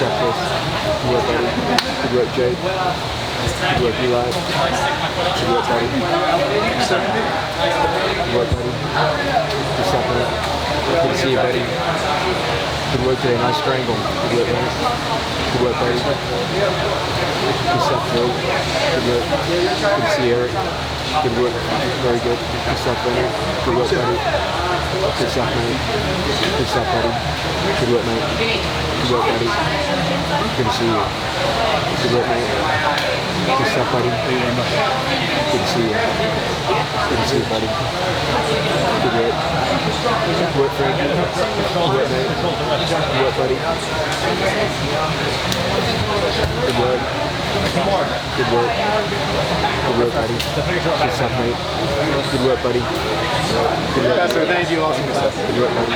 up, Chris. Good work, buddy. Good work, Jade. Good work, Eli. Good work, buddy. Good work, buddy. Good up, mate. Good to see you, buddy. Good work today. Nice Scramble. Good work, mate. Good work, buddy. Good stuff, Joe. Good work. Good to see you, Eric. Good work. Very good. Good stuff, buddy. Good work, buddy. Good stuff, mate. Good stuff, buddy. Good work, mate. Good work, buddy. Good to see you. Good work, mate. Good stuff, buddy. Good to see you. Good to see you, buddy. Good work. Good work, Frank. Good work, mate. Good work, buddy. Good work. Good work. Good work, buddy. Good stuff, mate. Good work, buddy. Good work. Pastor, thank you. Awesome stuff. Good work, buddy.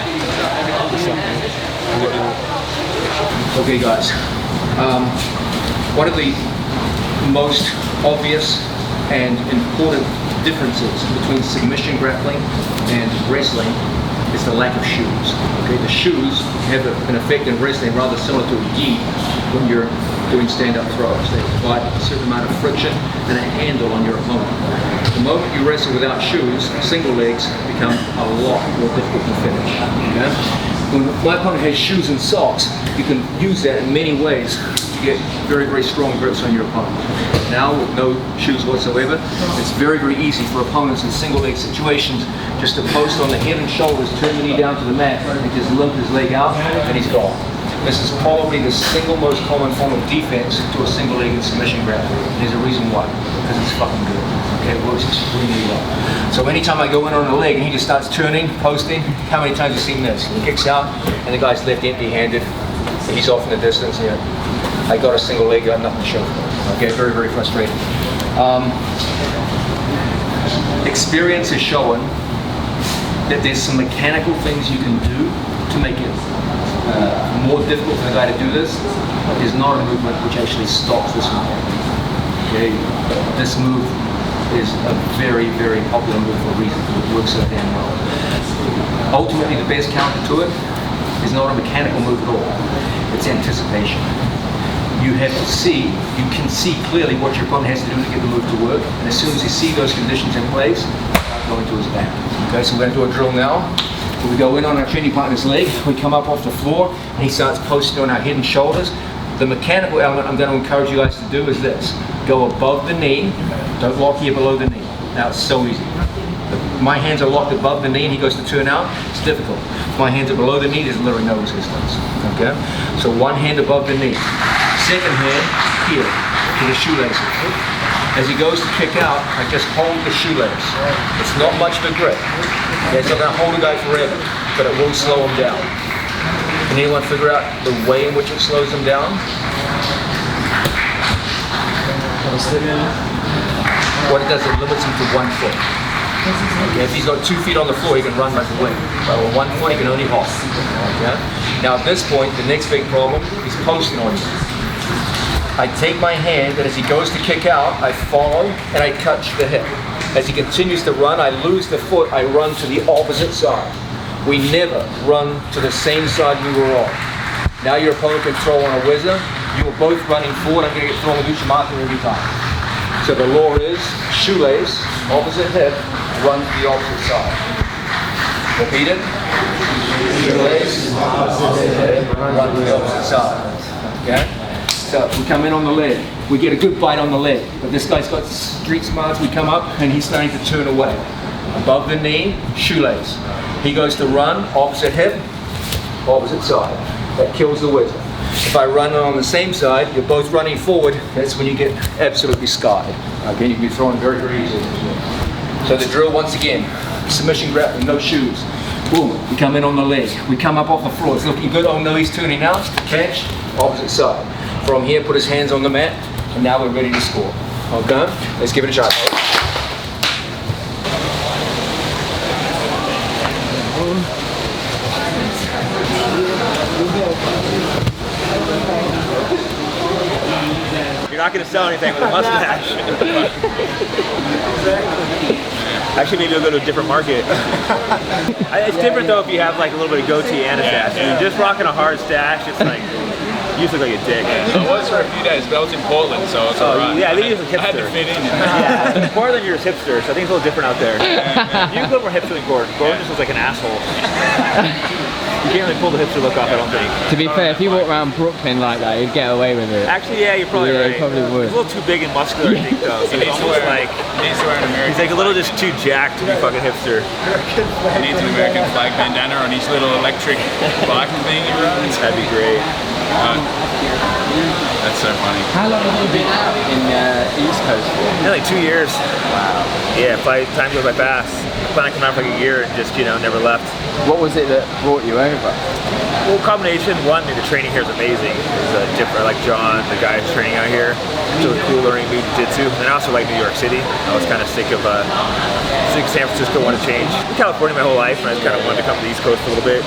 Good stuff, mate. Good work, mate. Okay, guys. One of the most obvious and important differences between submission grappling and wrestling is the lack of shoes. Okay, the shoes have an effect in wrestling rather similar to a gi when you're doing stand-up throws. They provide a certain amount of friction and a handle on your opponent. The moment you wrestle without shoes, single legs become a lot more difficult to finish. Okay? When my opponent has shoes and socks, you can use that in many ways to get very, very strong grips on your opponent. Now, with no shoes whatsoever, it's very, very easy for opponents in single leg situations just to post on the head and shoulders, turn the knee down to the mat, and just limp his leg out, and he's gone. This is probably the single most common form of defense to a single leg in submission grappling. There's a reason why, because it's fucking good. Okay, it works extremely well. So anytime I go in on a leg and he just starts turning, posting, how many times have you seen this? He kicks out and the guy's left empty-handed. He's off in the distance. Yeah, I got a single leg, got nothing to show for it. Okay, very, very frustrating. Experience is showing that there's some mechanical things you can do to make it more difficult for the guy to do this. There's not a movement which actually stops this from happening. Okay, this move is a very, very popular move for a reason. It works so damn well. Ultimately, the best counter to it is not a mechanical move at all. It's anticipation. You have to see, you can see clearly what your opponent has to do to get the move to work, and as soon as you see those conditions in place, go into his back. Okay, so we're going to do a drill now. We go in on our training partner's leg, we come up off the floor, and he starts posting on our head and shoulders. The mechanical element I'm going to encourage you guys to do is this. Go above the knee, don't lock here below the knee. Now it's so easy. My hands are locked above the knee and he goes to turn out, it's difficult. If my hands are below the knee, there's literally no resistance. Okay? So one hand above the knee. Second hand here to the shoelaces. As he goes to kick out, I just hold the shoelace. It's not much of a grip. Okay, it's not going to hold a guy forever, but it will slow him down. Can anyone figure out the way in which it slows him down? What it does, it limits him to 1 foot. Okay, if he's got 2 feet on the floor, he can run like a wind. But with 1 foot, he can only hop. Okay? Now at this point, the next big problem is posting on you. I take my hand, and as he goes to kick out, I follow and I touch the hip. As he continues to run, I lose the foot, I run to the opposite side. We never run to the same side we were on. Now your opponent can throw on a whizzer. You are both running forward. I'm going to get thrown with Uchimata every time. So the law is shoelace, opposite hip, run to the opposite side. Repeat it. Shoelace, opposite hip, run to the opposite side. Okay? So we come in on the leg. We get a good bite on the leg. But this guy's got street smarts. We come up and he's starting to turn away. Above the knee, shoelace. He goes to run, opposite hip, opposite side. That kills the whizzer. If I run on the same side, you're both running forward, that's when you get absolutely scarred. Okay, you can be thrown very, very easily. So the drill once again, submission grappling, no shoes. Boom, we come in on the leg. We come up off the floor, it's looking good. Oh no, he's turning out. Catch, opposite side. From here, put his hands on the mat, and now we're ready to score. Okay, let's give it a shot. You're not going to sell anything with a mustache. Actually, maybe you'll go to a different market. It's different though if you have like a little bit of goatee and a stash. If you're just rocking a hard stash, it's like You used to look like a dick. I was for a few days, but I was in Portland, so it's alright. Yeah, I think you're a hipster. I had to fit in. Yeah, in Portland you're a hipster, so I think it's a little different out there. You look more hipster than Gordon. Gordon just looks like an asshole. You can't really pull the hipster look off, I don't think. To be fair, if you walk around Brooklyn like that, you'd get away with it. Actually, yeah, you're probably right. You probably would. He's a little too big and muscular, I think, though. So he's almost like, Needs to wear an American he's like a little just too jacked to be fucking hipster. He needs an American flag bandana on his little electric bike thing he runs. That'd be great. That's so funny. How long have you been out in East Coast for? Yeah, like 2 years. Wow. Yeah, time goes by fast. I plan on coming out for like a year and just, you know, never left. What was it that brought you over? Well, combination, one, the training here is amazing. It's different. I like John, the guy who's training out here. It's really cool learning jiu-jitsu. And I also like New York City. I was kind of sick of San Francisco, wanted to change. In California my whole life, and I just kind of wanted to come to the East Coast a little bit.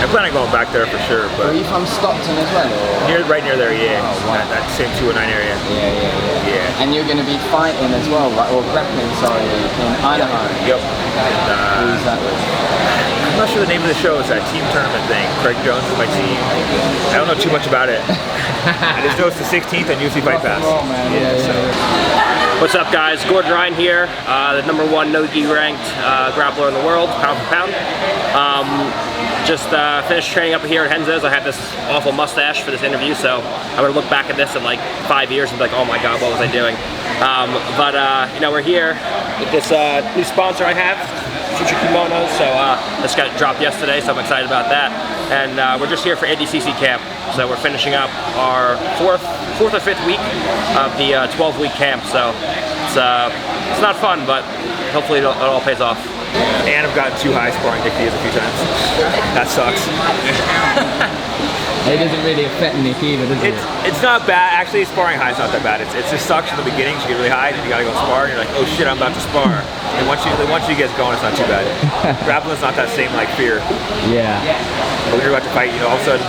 I plan on going back there for sure. But Were you from Stockton as well? Or? Right near there, yeah. Oh, wow. That same 209 area. Yeah. And you're going to be fighting as well, right? Or grappling, sorry, in Idaho. Yep. Who's that with? I'm not sure the name of the show. It's that team tournament thing. Craig Jones is my team. I don't know too much about it. I just know it's the 16th on UFC Fight Pass. What's up, guys? Gordon Ryan here, the #1 no-gi ranked grappler in the world, pound for pound. Just finished training up here at Henzo's. I had this awful mustache for this interview, so I'm gonna look back at this in like 5 years and be like, oh my god, what was I doing? You know, we're here with this new sponsor I have, Future Kimonos. So this got dropped yesterday, so I'm excited about that. And we're just here for NDCC camp. So we're finishing up our fourth or fifth week of the 12-week camp. So it's not fun, but hopefully it all pays off. And I've gotten too high sparring Nicky a few times. That sucks. It doesn't really affect Nick either, does it? It's not bad. Actually, sparring high is not that bad. It just sucks in the beginning. You get really high, and you gotta go spar, and you're like, oh shit, I'm about to spar. And once you get going, it's not too bad. Grappling's not that same like fear. Yeah. But when you're about to fight, you know, all of a sudden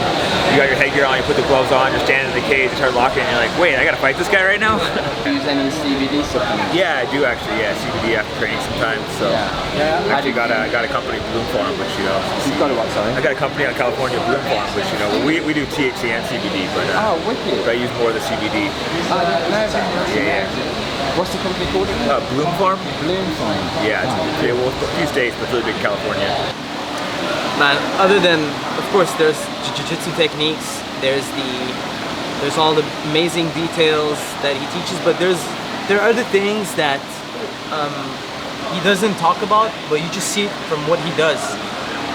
you got your headgear on, you put the gloves on, you're standing in the cage, you start locking, and you're like, wait, I gotta fight this guy right now. Use any CBD supplements? Yeah, I do actually. Yeah, CBD after training sometimes. So I actually got a company, Bloom Farm, which you know. You've got a what? Sorry. I got a company out of California, Bloom Farm, which you know we do THC and CBD, but wicked. I use more of the CBD. Yeah. What's the company called? Bloom Farm. Bloom Farm. Yeah, well, a few states, but it's really big in California. Man, other than, of course, there's jiu-jitsu techniques, there's all the amazing details that he teaches, but there are other things that he doesn't talk about, but you just see it from what he does.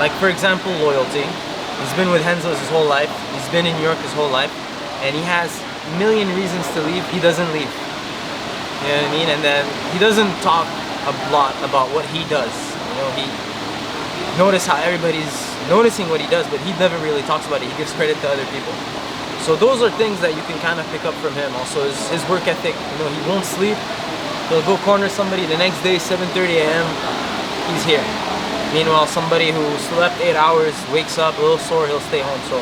Like, for example, loyalty. He's been with Henzo's his whole life. He's been in New York his whole life, and he has a million reasons to leave. He doesn't leave. You know what I mean? And then he doesn't talk a lot about what he does. You know, he notice how everybody's noticing what he does, but he never really talks about it. He gives credit to other people. So those are things that you can kind of pick up from him. Also, his work ethic. You know, he won't sleep. He'll go corner somebody the next day, 7:30 a.m. He's here. Meanwhile, somebody who slept 8 hours wakes up a little sore, he'll stay home. So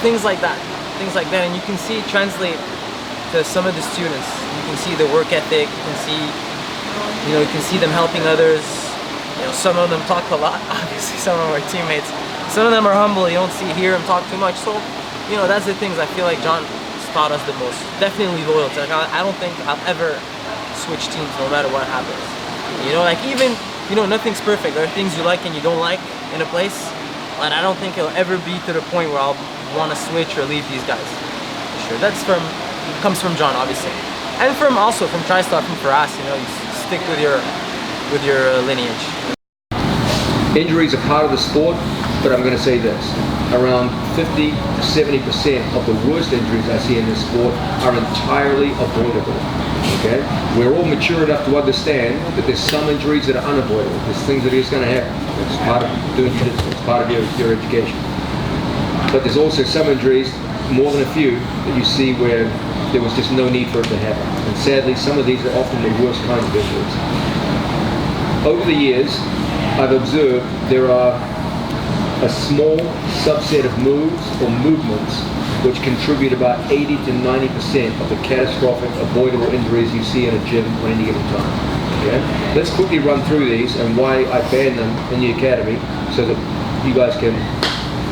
things like that, and you can see it translate to some of the students. You can see the work ethic. You can see them helping others. You know, some of them talk a lot. Obviously, some of them are teammates. Some of them are humble. You don't hear them talk too much. So, you know, that's the things I feel like John taught us the most. Definitely loyalty. Like, I don't think I'll ever switch teams no matter what happens. You know, like even, you know, nothing's perfect. There are things you like and you don't like in a place, but I don't think it'll ever be to the point where I'll want to switch or leave these guys. For sure. Comes from John, obviously, and from TriStar, from Faraz. You know, you stick with your lineage. Injuries are part of the sport, but I'm going to say this. Around 50 to 70% of the worst injuries I see in this sport are entirely avoidable. Okay? We're all mature enough to understand that there's some injuries that are unavoidable. There's things that are just going to happen. It's part of doing jiu-jitsu. It's part of your education. But there's also some injuries, more than a few, that you see where there was just no need for it to happen. And sadly, some of these are often the worst kinds of injuries. Over the years, I've observed there are a small subset of moves or movements which contribute about 80 to 90% of the catastrophic avoidable injuries you see in a gym at any given time. Okay? Let's quickly run through these and why I ban them in the academy so that you guys can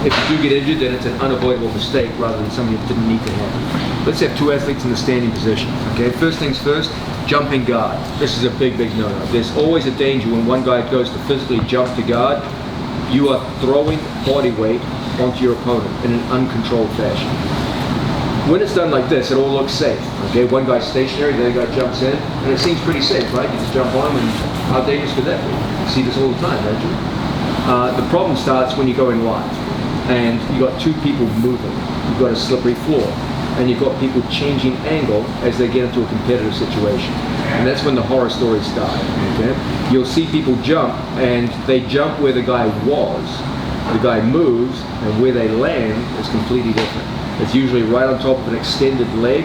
If you do get injured, then it's an unavoidable mistake rather than something that didn't need to happen. Let's have two athletes in the standing position. Okay, first things first, jumping guard. This is a big no-no. There's always a danger when one guy goes to physically jump to guard. You are throwing body weight onto your opponent in an uncontrolled fashion. When it's done like this, it all looks safe. Okay, one guy's stationary, the other guy jumps in, and it seems pretty safe, right? You just jump on him, and how dangerous could that be? You see this all the time, don't you? The problem starts when you're going live, and you've got two people moving. You've got a slippery floor, and you've got people changing angle as they get into a competitive situation. And that's when the horror stories start, okay? You'll see people jump, and they jump where the guy was. The guy moves, and where they land is completely different. It's usually right on top of an extended leg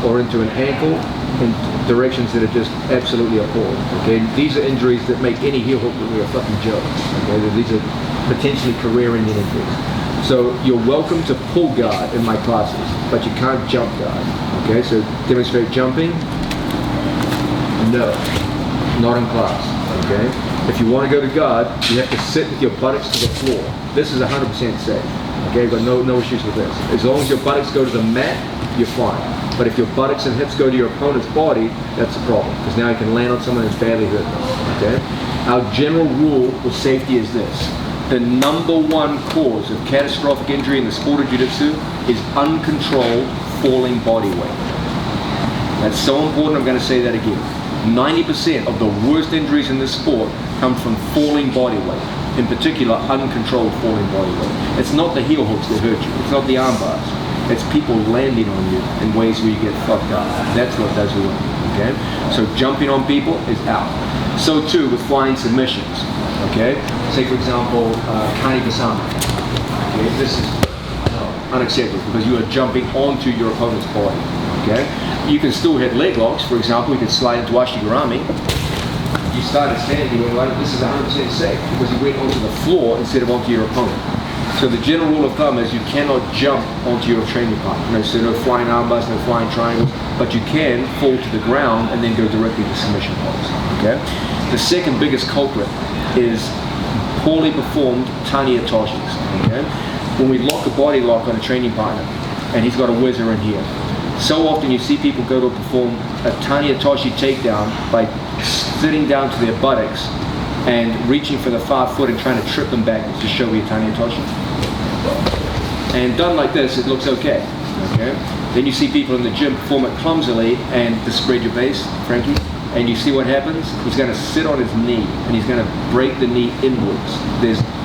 or into an ankle in directions that are just absolutely appalling, okay? These are injuries that make any heel hook career a fucking joke, okay? These are potentially career-ending injuries. So you're welcome to pull guard in my classes, but you can't jump guard, okay? So demonstrate jumping. No, not in class, okay? If you want to go to guard, you have to sit with your buttocks to the floor. This is 100% safe, okay? You've got no issues with this. As long as your buttocks go to the mat, you're fine. But if your buttocks and hips go to your opponent's body, that's a problem, because now you can land on someone and badly hurt them, okay? Our general rule with safety is this. The number one cause of catastrophic injury in the sport of jiu-jitsu is uncontrolled falling body weight. That's so important, I'm going to say that again. 90% of the worst injuries in this sport come from falling body weight, in particular uncontrolled falling body weight. It's not the heel hooks that hurt you, it's not the arm bars, it's people landing on you in ways where you get fucked up. That's what does you in, okay? So jumping on people is out. So too with flying submissions, okay? Say for example, Kani Kasama. Okay? This is unacceptable because you are jumping onto your opponent's body, okay? You can still hit leg locks, for example, you can slide into Ashigarami. You started standing, you went like, this is 100% safe because you went onto the floor instead of onto your opponent. So the general rule of thumb is you cannot jump onto your training partner. So no flying arm bars, no flying triangles, but you can fall to the ground and then go directly to submission holds, okay? The second biggest culprit is poorly performed Tani Otoshis, okay? When we lock a body lock on a training partner and he's got a whizzer in here, so often you see people go to perform a Tani Otoshi takedown by sitting down to their buttocks and reaching for the far foot and trying to trip them backwards to show you Tani Otoshi. And done like this, it looks okay. Then you see people in the gym perform it clumsily and to spread your base, Frankie, and you see what happens? He's going to sit on his knee and he's going to break the knee inwards.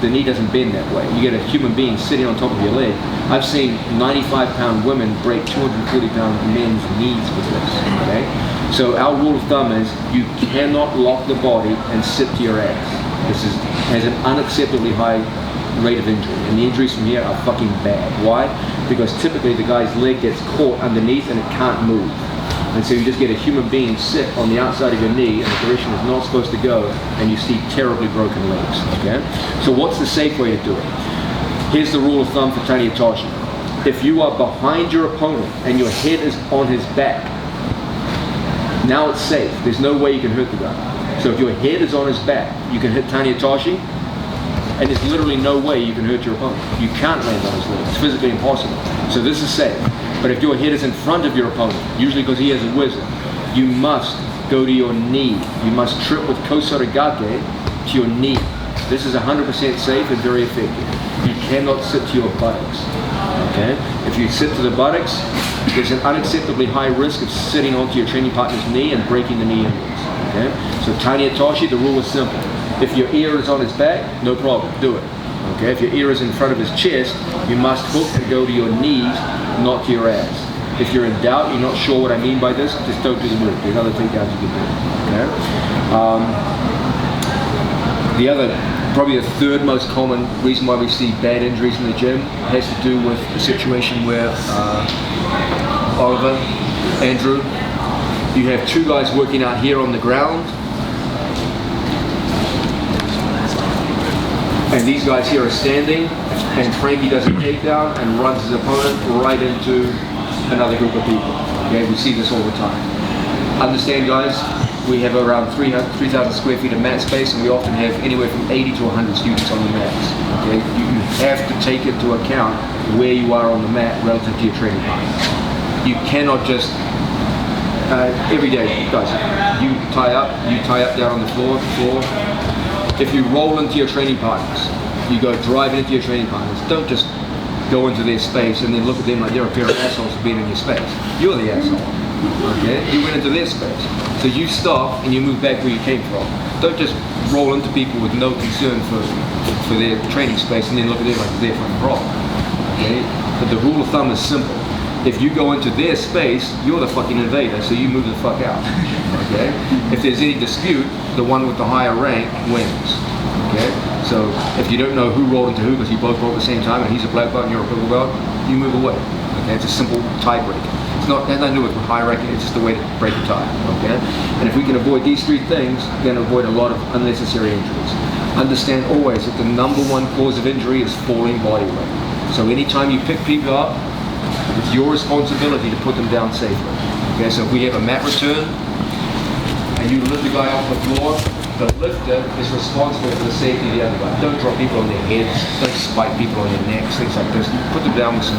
The knee doesn't bend that way. You get a human being sitting on top of your leg. I've seen 95-pound women break 240-pound men's knees with this, okay? So our rule of thumb is you cannot lock the body and sit to your ass. This has an unacceptably high rate of injury, and the injuries from here are fucking bad. Why? Because typically the guy's leg gets caught underneath and it can't move. And so you just get a human being sit on the outside of your knee and the direction is not supposed to go, and you see terribly broken legs, okay? So what's the safe way to do it? Here's the rule of thumb for Tani Otoshi. If you are behind your opponent and your head is on his back, now it's safe. There's no way you can hurt the guy. So if your head is on his back, you can hit Tani Otoshi, and there's literally no way you can hurt your opponent. You can't land on his leg. It's physically impossible. So this is safe. But if your head is in front of your opponent, usually because he has a whizzer, you must go to your knee. You must trip with Kosarigake to your knee. This is 100% safe and very effective. You cannot sit to your buttocks, okay? If you sit to the buttocks, there's an unacceptably high risk of sitting onto your training partner's knee and breaking the knee inwards, okay? So Tani Otoshi, the rule is simple. If your ear is on his back, no problem, do it. Okay, if your ear is in front of his chest, you must hook and go to your knees, not to your ass. If you're in doubt, you're not sure what I mean by this, just don't do the move. There's other takedowns you can do. Okay? Probably the third most common reason why we see bad injuries in the gym has to do with the situation where Oliver, Andrew, you have two guys working out here on the ground, and these guys here are standing, and Frankie does a takedown and runs his opponent right into another group of people. Okay, we see this all the time. Understand, guys, we have around 3,000 square feet of mat space, and we often have anywhere from 80 to 100 students on the mats. Okay, you have to take into account where you are on the mat relative to your training partners. You cannot just every day, guys, you tie up down on the floor. If you roll into your training partners, you go driving into your training partners, don't just go into their space and then look at them like they're a pair of assholes for being in your space. You're the asshole, okay? You went into their space. So you stop and you move back where you came from. Don't just roll into people with no concern for their training space and then look at them like they're fucking wrong, okay? But the rule of thumb is simple. If you go into their space, you're the fucking invader, so you move the fuck out, okay? If there's any dispute, the one with the higher rank wins, okay? So if you don't know who rolled into who because you both rolled at the same time and he's a black belt and you're a purple belt, you move away, okay? It's a simple tiebreaker. It's not, that has nothing to do with high ranking, it's just a way to break a tie, okay? And if we can avoid these three things, we're gonna avoid a lot of unnecessary injuries. Understand always that the number one cause of injury is falling body weight. So anytime you pick people up, it's your responsibility to put them down safely. Okay, so if we have a mat return and you lift the guy off the floor, the lifter is responsible for the safety of the other guy. Don't drop people on their heads, don't spike people on their necks, things like this. You put them down with some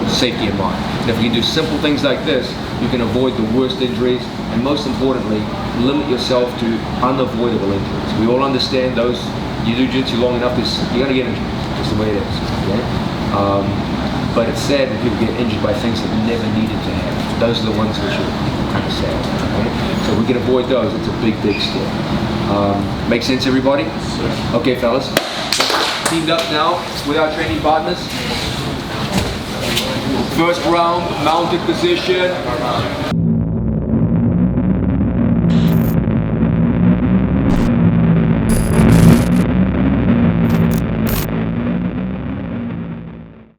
safety in mind. And if you do simple things like this, you can avoid the worst injuries and most importantly, limit yourself to unavoidable injuries. We all understand those, you do jiu-jitsu long enough, you're going to get injured. That's the way it is. Okay? But it's sad when people get injured by things that never needed to happen. Those are the ones which are kind of sad. Right? So we can avoid those. It's a big, big step. Make sense, everybody? Okay, fellas. Teamed up now with our training partners. First round, mounted position.